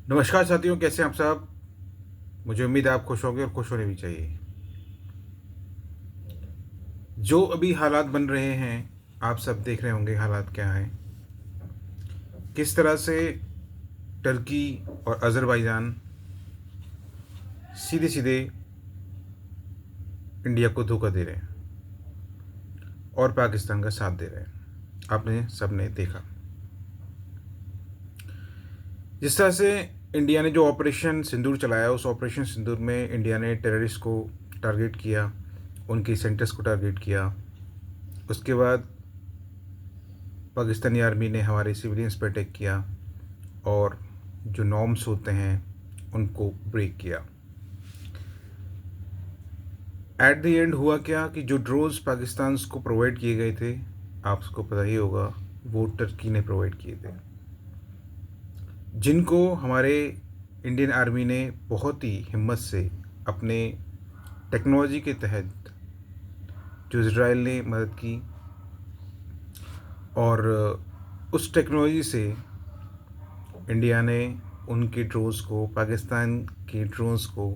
नमस्कार साथियों, कैसे हैं आप सब। मुझे उम्मीद है आप खुश होंगे और खुश होने भी चाहिए। जो अभी हालात बन रहे हैं, आप सब देख रहे होंगे हालात क्या हैं। किस तरह से टर्की और अज़रबैजान सीधे सीधे इंडिया को धोखा दे रहे हैं और पाकिस्तान का साथ दे रहे हैं। आपने सबने देखा जिस तरह से इंडिया ने जो ऑपरेशन सिंदूर चलाया। उस ऑपरेशन सिंदूर में इंडिया ने टेररिस्ट को टारगेट किया, उनके सेंटर्स को टारगेट किया। उसके बाद पाकिस्तानी आर्मी ने हमारे सिविलियंस पर अटैक किया और जो नॉर्म्स होते हैं उनको ब्रेक किया। एट द एंड हुआ क्या कि जो ड्रोन्स पाकिस्तान को प्रोवाइड किए गए थे, आपको पता ही होगा, वो टर्की ने प्रोवाइड किए थे, जिनको हमारे इंडियन आर्मी ने बहुत ही हिम्मत से अपने टेक्नोलॉजी के तहत, जो इज़राइल ने मदद की, और उस टेक्नोलॉजी से इंडिया ने उनके ड्रोन्स को, पाकिस्तान के ड्रोन्स को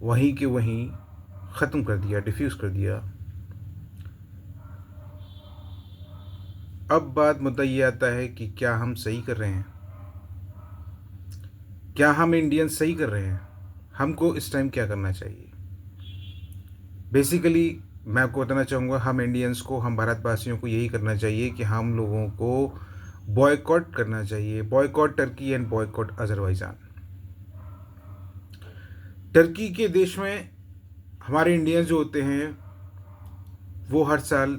वहीं के वहीं ख़त्म कर दिया, डिफ्यूज़ कर दिया। अब मुद्दा ये आता है कि क्या हम सही कर रहे हैं, क्या हम इंडियंस सही कर रहे हैं, हमको इस टाइम क्या करना चाहिए। बेसिकली मैं आपको बताना चाहूँगा, हम इंडियंस को, हम भारतवासियों को यही करना चाहिए कि हम लोगों को बॉयकॉट करना चाहिए। Boycott Turkey and boycott Azerbaijan. Turkey के देश में हमारे इंडियंस जो होते हैं वो हर साल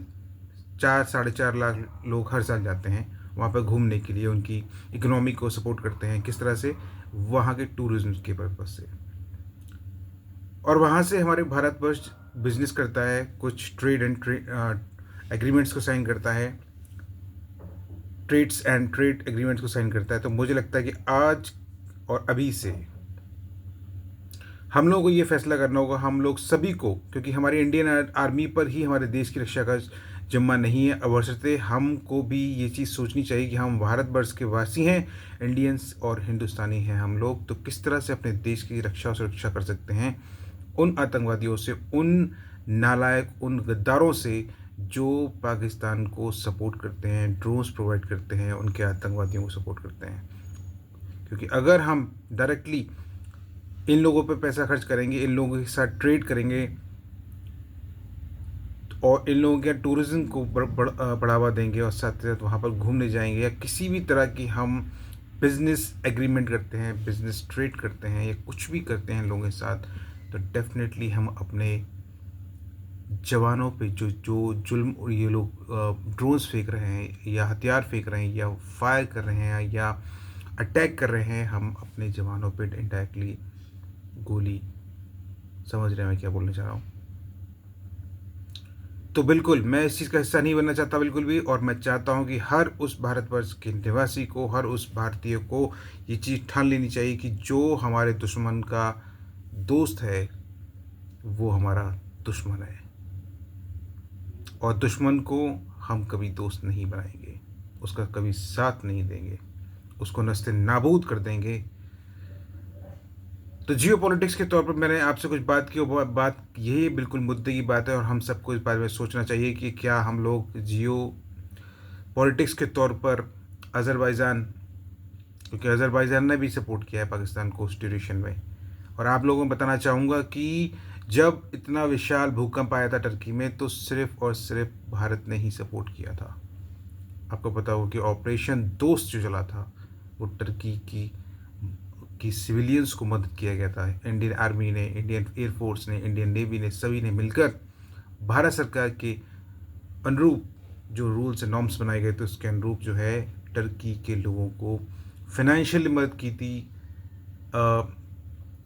4-4.5 लाख लोग हर साल जाते हैं वहाँ पर घूमने के लिए, उनकी इकोनॉमी को सपोर्ट करते हैं। किस तरह से? वहाँ के टूरिज्म के पर्पज़ से। और वहाँ से हमारे भारतवर्ष बिजनेस करता है, कुछ ट्रेड एग्रीमेंट्स को साइन करता है, ट्रेड एग्रीमेंट्स को साइन करता है। तो मुझे लगता है कि आज और अभी से हम लोगों को ये फैसला करना होगा, हम लोग सभी को, क्योंकि हमारे इंडियन आर्मी पर ही हमारे देश की रक्षा का जिम्मा नहीं है। अवसरते हमको भी ये चीज़ सोचनी चाहिए कि हम भारतवर्ष के वासी हैं, इंडियंस और हिंदुस्तानी हैं हम लोग, तो किस तरह से अपने देश की रक्षा और सुरक्षा कर सकते हैं उन आतंकवादियों से, उन नालायक, उन गद्दारों से जो पाकिस्तान को सपोर्ट करते हैं, ड्रोन्स प्रोवाइड करते हैं, उनके आतंकवादियों को सपोर्ट करते हैं। क्योंकि अगर हम डायरेक्टली इन लोगों पे पैसा खर्च करेंगे, इन लोगों के साथ ट्रेड करेंगे और इन लोगों के टूरिज़्म को बढ़ावा देंगे और साथ ही साथ वहाँ पर घूमने जाएंगे, या किसी भी तरह की हम बिज़नेस एग्रीमेंट करते हैं, बिज़नेस ट्रेड करते हैं, या कुछ भी करते हैं लोगों के साथ, तो डेफिनेटली हम अपने जवानों पे जो जो जुल्म ये लोग ड्रोन्स फेंक रहे हैं या हथियार फेंक रहे हैं या फायर कर रहे हैं या अटैक कर रहे हैं, हम अपने जवानों पे इंडायरेक्टली गोली, समझ रहे हैं मैं क्या बोलना चाह रहा हूँ। तो बिल्कुल मैं इस चीज़ का हिस्सा नहीं बनना चाहता बिल्कुल भी, और मैं चाहता हूँ कि हर उस भारतवर्ष के निवासी को, हर उस भारतीय को ये चीज़ ठान लेनी चाहिए कि जो हमारे दुश्मन का दोस्त है वो हमारा दुश्मन है, और दुश्मन को हम कभी दोस्त नहीं बनाएंगे, उसका कभी साथ नहीं देंगे, उसको नस्ते नाबूद कर देंगे। तो जियो पॉलिटिक्स के तौर पर मैंने आपसे कुछ बात की, और बात यही बिल्कुल मुद्दे की बात है, और हम सबको इस बारे में सोचना चाहिए कि क्या हम लोग जियो पॉलिटिक्स के तौर पर अज़रबैजान, क्योंकि अज़रबैजान ने भी सपोर्ट किया है पाकिस्तान को उस ड्यूरेशन में। और आप लोगों को बताना चाहूँगा कि जब इतना विशाल भूकंप आया था टर्की में, तो सिर्फ़ और सिर्फ भारत ने ही सपोर्ट किया था। आपको पता होगा कि ऑपरेशन दोस्त जो चला था वो टर्की की सिविलियंस को मदद किया गया था। इंडियन आर्मी ने, इंडियन एयरफोर्स ने, इंडियन नेवी ने, सभी ने मिलकर भारत सरकार के अनुरूप जो रूल्स एंड नॉर्म्स बनाए गए थे उसके अनुरूप जो है टर्की के लोगों को फाइनेंशियल मदद की थी,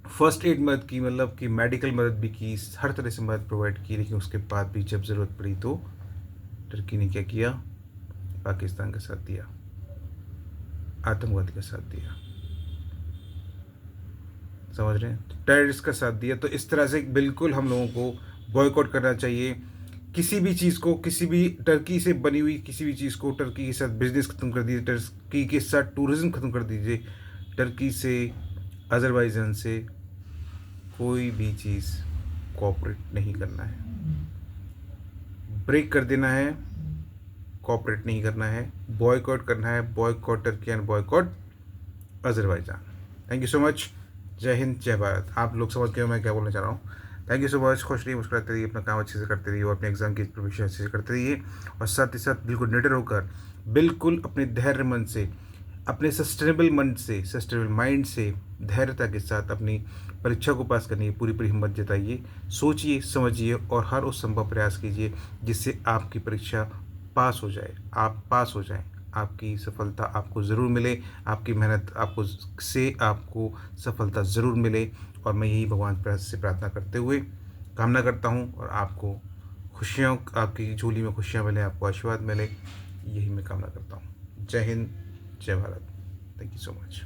फर्स्ट एड मदद की, मतलब कि मेडिकल मदद भी की, हर तरह से मदद प्रोवाइड की। लेकिन उसके बाद भी जब ज़रूरत पड़ी तो टर्की ने क्या किया? पाकिस्तान का साथ दिया, आतंकवादी का साथ दिया, समझ रहे हैं, तो टेररिस्ट का साथ दिया। तो इस तरह से बिल्कुल हम लोगों को बॉयकॉट करना चाहिए किसी भी चीज़ को, किसी भी टर्की से बनी हुई किसी भी चीज़ को। टर्की के साथ बिजनेस ख़त्म कर दीजिए, टर्की के साथ टूरिज़्म ख़त्म कर दीजिए, टर्की से, अज़रबैजान से कोई भी चीज़ कोऑपरेट नहीं करना है, ब्रेक कर देना है, कोऑपरेट नहीं करना है, बॉयकॉट करना है, boycott Turkey and boycott Azerbaijan. Thank you so much. जय हिंद, जय भारत। आप लोग समझ गए हो मैं क्या बोलना चाह रहा हूँ। Thank you so much. खुश रहिए, मुस्कुराते रहिए, अपना काम अच्छे से करते रहिए और अपने एग्जाम की प्रिपरेशन अच्छे से करते रहिए और साथ ही साथ बिल्कुल निडर होकर, बिल्कुल अपने धैर्य मन से, अपने सस्टेनेबल मन से, सस्टेनेबल माइंड से, धैर्यता के साथ अपनी परीक्षा को पास करने की पूरी पूरी हिम्मत जताइए। सोचिए, समझिए और हर उस संभव प्रयास कीजिए जिससे आपकी परीक्षा पास हो जाए, आप पास हो जाएं। आपकी सफलता आपको ज़रूर मिले, आपकी मेहनत आपको सफलता ज़रूर मिले और मैं यही भगवान से प्रार्थना करते हुए कामना करता हूँ और आपको खुशियों, आपकी झोली में खुशियाँ मिले, आपको आशीर्वाद मिले, यही मैं कामना करता हूँ। जय हिंद, जय Bharat. Thank you so much.